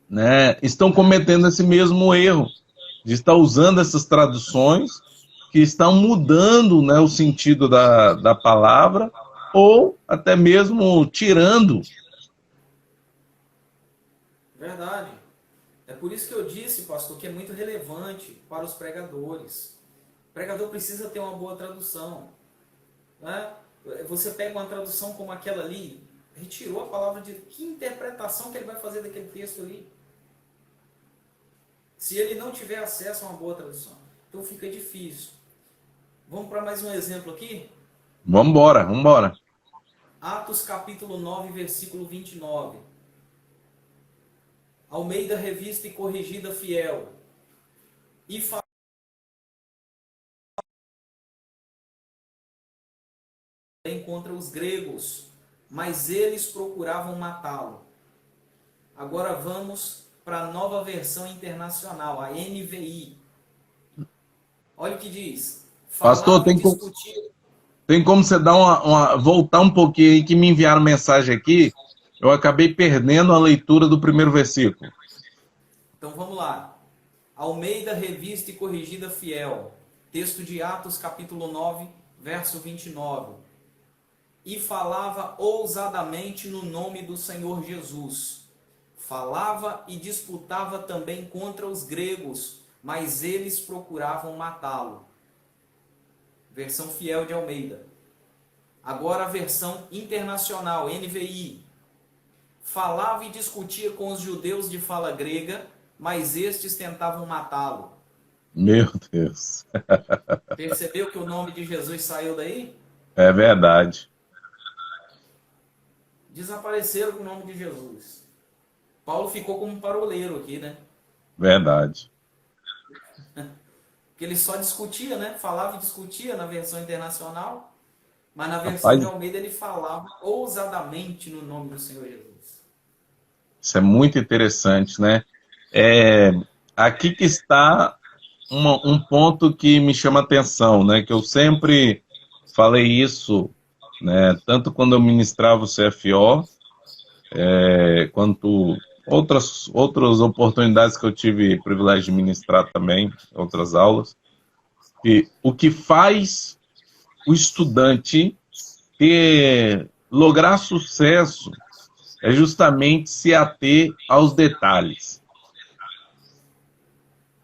né, estão cometendo esse mesmo erro de estar usando essas traduções que estão mudando, né, o sentido da palavra ou até mesmo tirando. Verdade. É por isso que eu disse, pastor, que é muito relevante para os pregadores. O pregador precisa ter uma boa tradução. Né? Você pega uma tradução como aquela ali, retirou a palavra de... Que interpretação que ele vai fazer daquele texto ali? Se ele não tiver acesso a uma boa tradução. Então fica difícil. Vamos para mais um exemplo aqui? Vamos embora, vamos embora. Atos capítulo 9, versículo 29. Almeida Revista e Corrigida Fiel. E contra os gregos, mas eles procuravam matá-lo. Agora vamos para a nova versão internacional, a NVI. Olha o que diz. Pastor, Falava e discutia. tem como você dar voltar um pouquinho aí que me enviaram mensagem aqui, eu acabei perdendo a leitura do primeiro versículo. Então vamos lá. Almeida Revista e Corrigida Fiel. Texto de Atos capítulo 9, verso 29. E falava ousadamente no nome do Senhor Jesus. Falava e disputava também contra os gregos, mas eles procuravam matá-lo. Versão fiel de Almeida. Agora a versão internacional, NVI. Falava e discutia com os judeus de fala grega, mas estes tentavam matá-lo. Meu Deus. Percebeu que o nome de Jesus saiu daí? É verdade. Desapareceram com o nome de Jesus. Paulo ficou como um paroleiro aqui, né? Verdade. Porque ele só discutia, né? Falava e discutia na versão internacional, mas na versão de Rapaz, Almeida ele falava ousadamente no nome do Senhor Jesus. isso é muito interessante, né? É, aqui que está um ponto que me chama atenção, né? Que eu sempre falei isso, né? Tanto quando eu ministrava o CFO, quanto outras oportunidades que eu tive privilégio de ministrar também, outras aulas. E o que faz o estudante lograr sucesso é justamente se ater aos detalhes.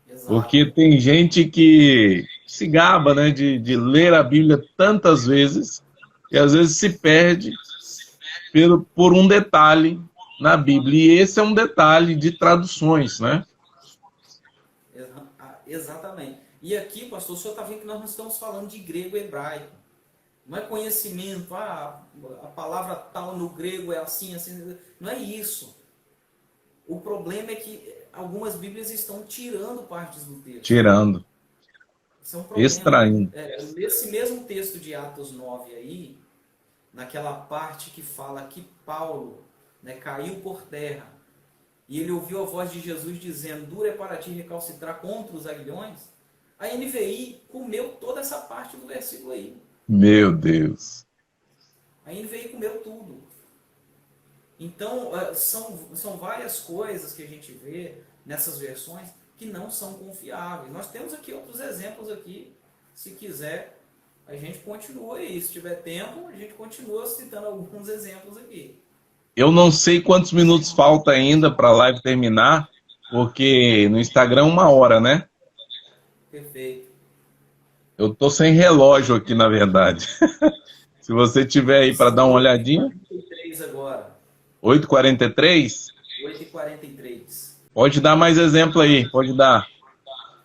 Exato. Porque tem gente que se gaba, né, de ler a Bíblia tantas vezes e às vezes se perde por um detalhe na Bíblia. E esse é um detalhe de traduções, né? Exatamente. E aqui, pastor, o senhor está vendo que nós não estamos falando de grego e hebraico. Não é conhecimento, a palavra tal no grego é assim, assim. Não é isso. O problema é que algumas Bíblias estão tirando partes do texto. Tirando, Isso é um problema. extraindo. Nesse mesmo texto de Atos 9 aí, naquela parte que fala que Paulo, né, caiu por terra e ele ouviu a voz de Jesus dizendo: duro é para ti recalcitrar contra os aguilhões. A NVI comeu toda essa parte do versículo aí. Meu Deus. A NVI comeu tudo. Então, são várias coisas que a gente vê nessas versões que não são confiáveis. Nós temos aqui outros exemplos aqui. Se quiser, a gente continua aí. Se tiver tempo, a gente continua citando alguns exemplos aqui. Eu não sei quantos minutos falta ainda para a live terminar, porque no Instagram 1 hora, né? Perfeito. Eu tô sem relógio aqui, na verdade. Se você tiver aí para São dar uma olhadinha, 8h43 agora. 8h43, 8h43. pode dar mais exemplo aí, pode dar.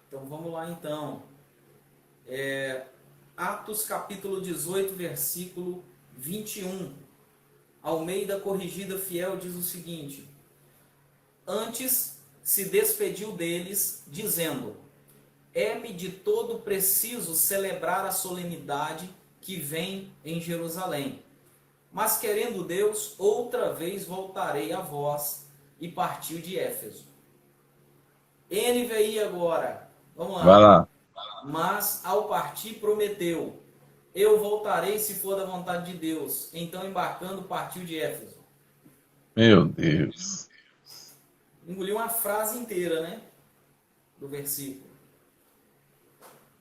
Então vamos lá então. Atos capítulo 18, versículo 21. Almeida Corrigida Fiel diz o seguinte: antes se despediu deles, dizendo: é-me de todo preciso celebrar a solenidade que vem em Jerusalém. Mas querendo Deus, outra vez voltarei a vós. E partiu de Éfeso. NVI agora. Vamos Vai lá. lá. Mas ao partir prometeu: eu voltarei se for da vontade de Deus. Então embarcando partiu de Éfeso. Meu Deus. Engoliu uma frase inteira, né? Do versículo.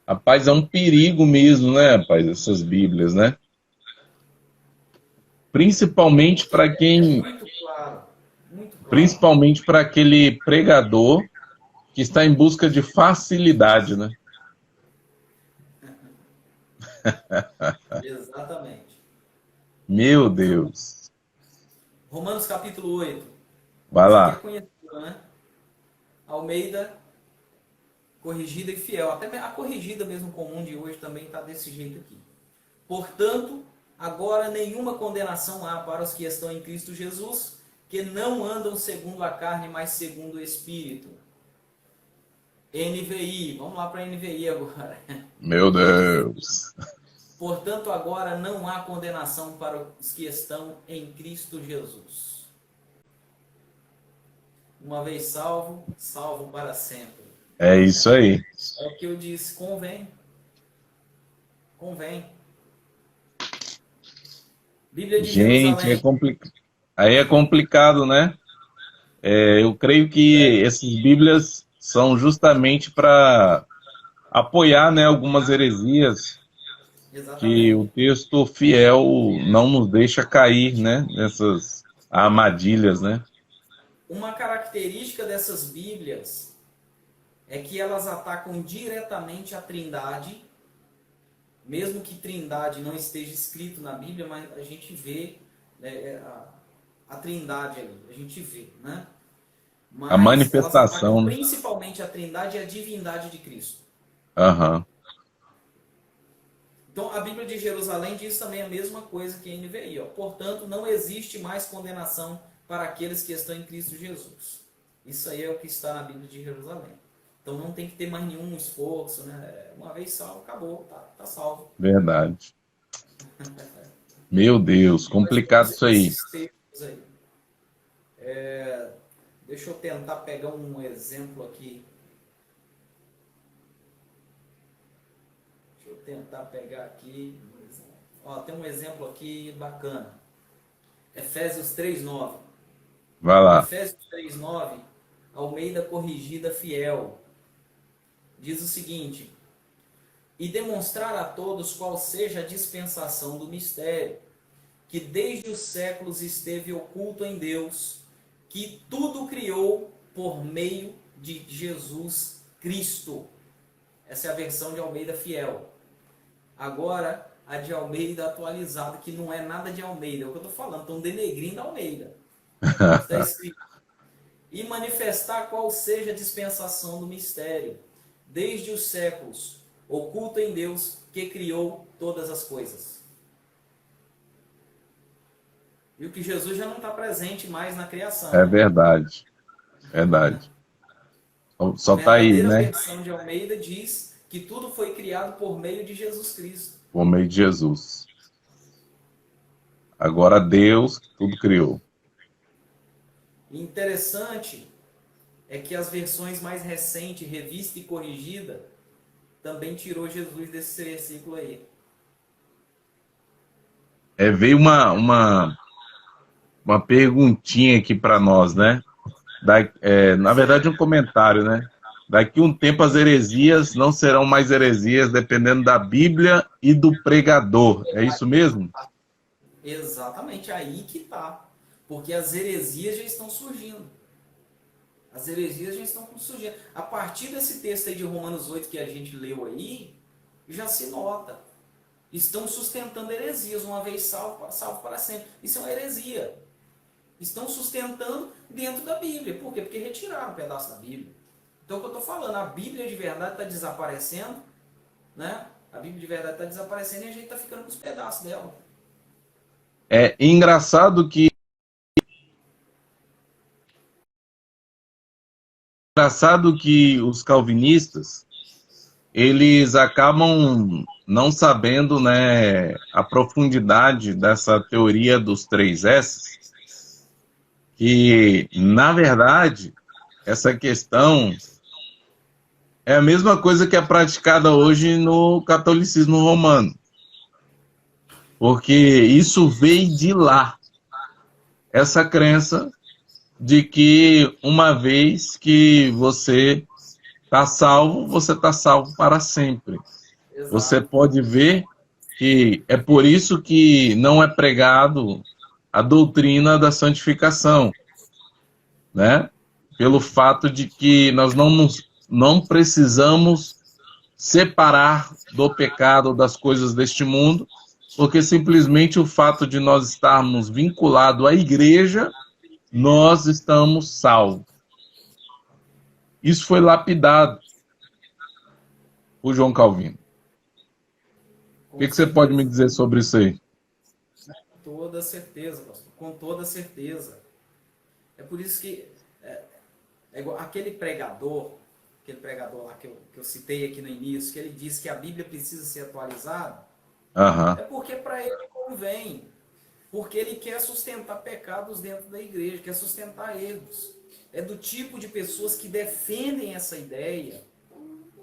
Rapaz, é um perigo mesmo, né, rapaz, essas Bíblias, né? Principalmente Porque para é quem, muito claro. Muito claro. principalmente para aquele pregador que está em busca de facilidade, né? Exatamente. Meu Deus. Romanos capítulo 8. Vai Essa aqui é lá. conhecida, né? Almeida, corrigida e fiel. Até a corrigida mesmo comum de hoje também está desse jeito aqui. Portanto, agora nenhuma condenação há para os que estão em Cristo Jesus, que não andam segundo a carne, mas segundo o Espírito. NVI, vamos lá para a NVI agora. Meu Deus. Portanto, agora não há condenação para os que estão em Cristo Jesus. Uma vez salvo, salvo para sempre. É isso aí. É o que eu disse, convém. Convém. Bíblia de Gente, Jerusalém. aí é complicado, né? Eu creio que essas Bíblias são justamente para apoiar, né, algumas heresias que o Exatamente. texto fiel não nos deixa cair, né, nessas armadilhas, né? Uma característica dessas Bíblias é que elas atacam diretamente a Trindade, mesmo que Trindade não esteja escrito na Bíblia, mas a gente vê, né, a Trindade ali, a gente vê, né? A Mas elas atacam manifestação, né? principalmente a Trindade e a divindade de Cristo. Aham. Então, a Bíblia de Jerusalém diz também a mesma coisa que a NVI. Ó. Portanto, não existe mais condenação para aqueles que estão em Cristo Jesus. Isso aí é o que está na Bíblia de Jerusalém. Então não tem que ter mais nenhum esforço, né? Uma vez salvo, acabou, tá salvo. Verdade. Meu Deus, Nós complicado temos isso aí. esses textos aí. Deixa eu tentar pegar um exemplo aqui. Deixa eu tentar pegar aqui. Ó, tem um exemplo aqui bacana. Efésios 3:9. Vai lá. Efésios 3:9, Almeida Corrigida Fiel, diz o seguinte: e demonstrar a todos qual seja a dispensação do mistério, que desde os séculos esteve oculto em Deus, que tudo criou por meio de Jesus Cristo. Essa é a versão de Almeida Fiel. Agora, a de Almeida atualizada, que não é nada de Almeida, é o que eu estou falando, estão denegrindo Almeida. Está escrito: e manifestar qual seja a dispensação do mistério, desde os séculos, oculto em Deus, que criou todas as coisas. Viu que Jesus já não está presente mais na criação, É né? verdade. Verdade. A Só tá aí, verdadeira né? versão de Almeida diz que tudo foi criado por meio de Jesus Cristo. Por meio de Jesus. Agora Deus tudo criou. E interessante é que as versões mais recentes, revista e corrigida, também tirou Jesus desse versículo aí. Veio uma perguntinha aqui para nós, né? Na verdade, um comentário, né? Daqui um tempo as heresias não serão mais heresias, dependendo da Bíblia e do pregador. É isso mesmo? Exatamente, aí que tá. Porque as heresias já estão surgindo. As heresias já estão surgindo. A partir desse texto aí de Romanos 8 que a gente leu aí, já se nota. Estão sustentando heresias, uma vez salvo, salvo para sempre. Isso é uma heresia. Estão sustentando dentro da Bíblia. Por quê? Porque retiraram um pedaço da Bíblia. Então, o que eu estou falando, a Bíblia de verdade está desaparecendo, né? A Bíblia de verdade está desaparecendo e a gente está ficando com os pedaços dela. É engraçado que os calvinistas, eles acabam não sabendo, né, a profundidade dessa teoria dos três S, que, na verdade, essa questão é a mesma coisa que é praticada hoje no catolicismo romano, porque isso veio de lá, essa crença de que uma vez que você está salvo para sempre. Você Exato. pode ver que é por isso que não é pregado a doutrina da santificação, né? Pelo fato de que nós não precisamos separar do pecado das coisas deste mundo, porque simplesmente o fato de nós estarmos vinculados à igreja, nós estamos salvos. Isso foi lapidado por João Calvino. O Com que você pode me certeza. dizer sobre isso aí? Com toda certeza, pastor. Com toda certeza. É por isso que é igual aquele pregador lá que eu citei aqui no início, que ele disse que a Bíblia precisa ser atualizada, Aham, é porque para ele convém. Porque ele quer sustentar pecados dentro da igreja, quer sustentar erros. É do tipo de pessoas que defendem essa ideia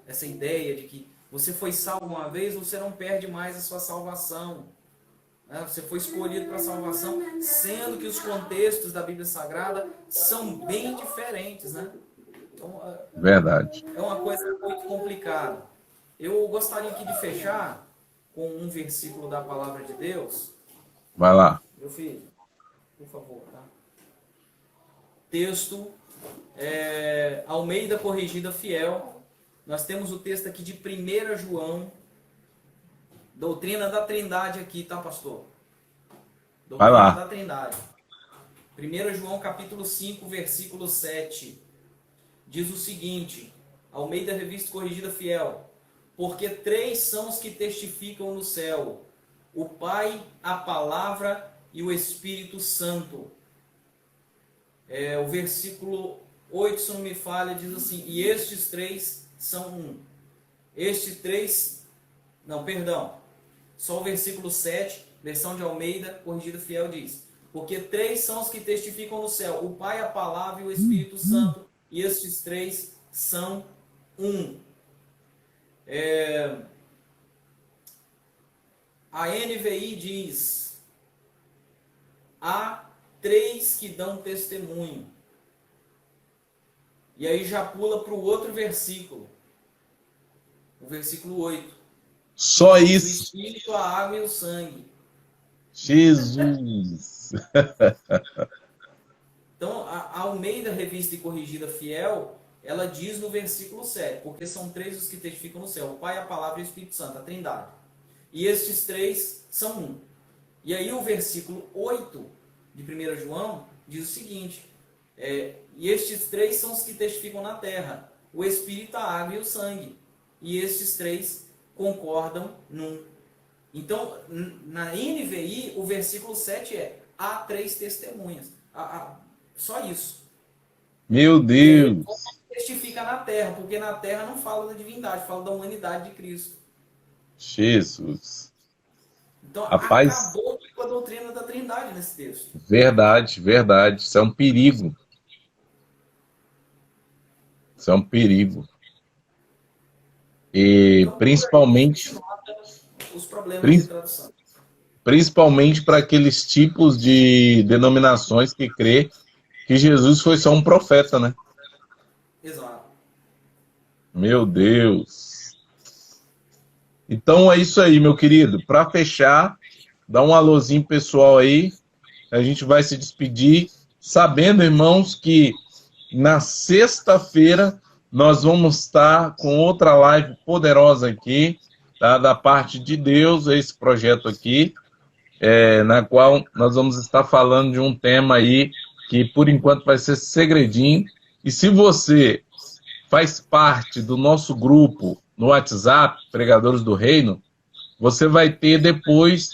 de que você foi salvo uma vez, você não perde mais a sua salvação. Você foi escolhido para a salvação, sendo que os contextos da Bíblia Sagrada são bem diferentes, né? Então, verdade. é uma coisa muito complicada. Eu gostaria aqui de fechar com um versículo da Palavra de Deus. Vai lá. Meu filho, por favor, tá? Texto, Almeida Corrigida Fiel. Nós temos o texto aqui de 1 João, doutrina da Trindade aqui, tá, pastor? Vai Doutrina lá. da Trindade. 1 João capítulo 5, versículo 7. Diz o seguinte, Almeida Revista Corrigida Fiel: porque três são os que testificam no céu, o Pai, a Palavra e o Espírito Santo. O versículo 8, se não me falha, diz assim: e estes três são um. Estes três, não, perdão, só o versículo 7, versão de Almeida, corrigida fiel, diz: porque três são os que testificam no céu, o Pai, a Palavra e o Espírito Santo, e estes três são um. A NVI diz: há três que dão testemunho. E aí já pula para o outro versículo, o versículo 8. Só O isso. Espírito, a água e o sangue. Jesus. Então, a Almeida Revista e Corrigida Fiel, ela diz no versículo 7, porque são três os que testificam no céu, o Pai, a Palavra e o Espírito Santo, a Trindade. E estes três são um. E aí o versículo 8 de 1 João diz o seguinte: e estes três são os que testificam na terra, o Espírito, a água e o sangue. E estes três concordam num. Então, na NVI, o versículo 7 há três testemunhas. Só isso. Meu E aí Deus. testifica na terra, porque na terra não fala da divindade, fala da humanidade de Cristo. Jesus. Então, Rapaz, acabou com a doutrina da Trindade nesse texto. verdade, verdade. Isso é um perigo. Isso é um perigo. E Então, por aí a gente principalmente, nota os problemas de prin- tradução. principalmente para aqueles tipos de denominações que crê que Jesus foi só um profeta, né? Exato. Meu Deus. Então é isso aí, meu querido. Para fechar, dá um alôzinho pessoal aí. A gente vai se despedir, sabendo, irmãos, que na sexta-feira nós vamos estar com outra live poderosa aqui, tá? Da parte de Deus, esse projeto aqui, na qual nós vamos estar falando de um tema aí que por enquanto vai ser segredinho. E se você faz parte do nosso grupo no WhatsApp, Pregadores do Reino, você vai ter depois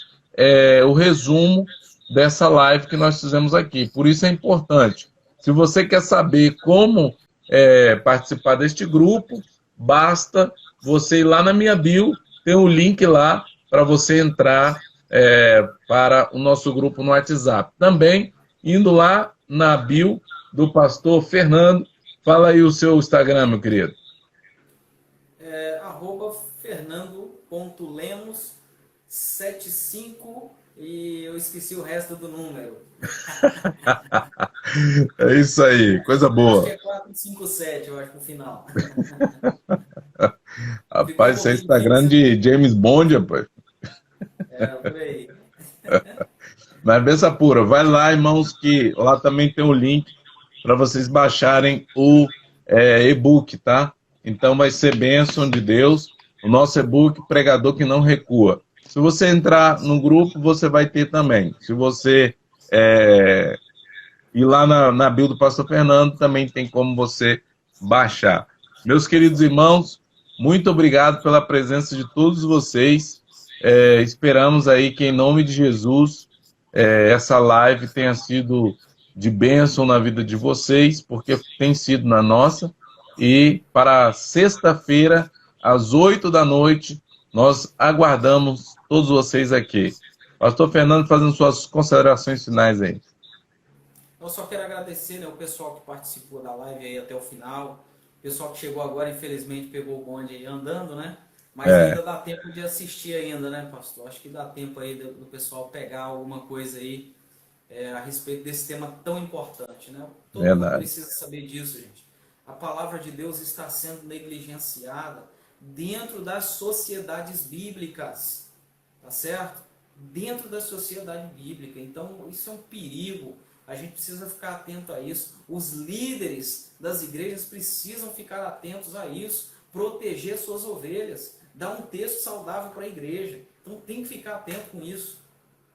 o resumo dessa live que nós fizemos aqui. Por isso é importante. Se você quer saber como participar deste grupo, basta você ir lá na minha bio, tem um link lá para você entrar para o nosso grupo no WhatsApp. Também, indo lá na bio do pastor Fernando, fala aí o seu Instagram, meu querido. Arroba fernando.lemos75 e eu esqueci o resto do número. É isso aí, coisa Acho que boa. é 457, eu acho, no final. Ficou um Rapaz, isso é pouquinho Instagram difícil, de James Bond, rapaz. por aí. Mas benção pura, vai lá, irmãos, que lá também tem o link para vocês baixarem o e-book, tá? Então vai ser bênção de Deus. O nosso e-book, Pregador que Não Recua. Se você entrar no grupo, você vai ter também. Se você ir lá na bio do Pastor Fernando, também tem como você baixar. Meus queridos irmãos, muito obrigado pela presença de todos vocês. Esperamos aí que, em nome de Jesus, essa live tenha sido de bênção na vida de vocês, porque tem sido na nossa. E para sexta-feira, às 8 da noite, nós aguardamos todos vocês aqui. Pastor Fernando, fazendo suas considerações finais aí. Eu só quero agradecer, né, o pessoal que participou da live aí até o final. O pessoal que chegou agora, infelizmente, pegou o bonde aí andando, né? Mas É, ainda dá tempo de assistir ainda, né, pastor? Acho que dá tempo aí do pessoal pegar alguma coisa aí a respeito desse tema tão importante, né? Todo mundo verdade. precisa saber disso, gente. A palavra de Deus está sendo negligenciada dentro das sociedades bíblicas, tá certo? Dentro da sociedade bíblica. Então, isso é um perigo. A gente precisa ficar atento a isso. Os líderes das igrejas precisam ficar atentos a isso, proteger suas ovelhas, dar um texto saudável para a igreja. Então, tem que ficar atento com isso.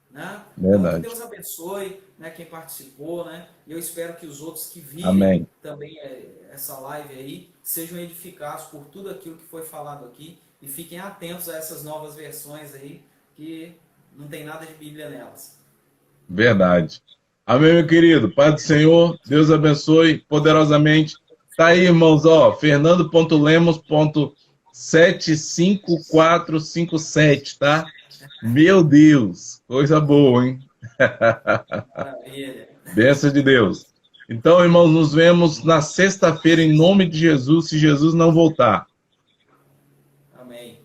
Né? Então, que Verdade. Deus abençoe, né, quem participou, né? E eu espero que os outros que virem Amém. também essa live aí sejam edificados por tudo aquilo que foi falado aqui e fiquem atentos a essas novas versões aí que não tem nada de Bíblia nelas. Verdade. Amém, meu querido. Pai do Senhor, Deus abençoe poderosamente. Tá aí, irmãos, ó, fernando.lemos.75457, tá? Meu Deus, coisa boa, hein? Maravilha. Bênção de Deus. Então, irmãos, nos vemos na sexta-feira, em nome de Jesus, se Jesus não voltar. Amém.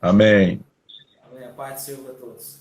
Amém. Amém. A paz do Senhor para todos.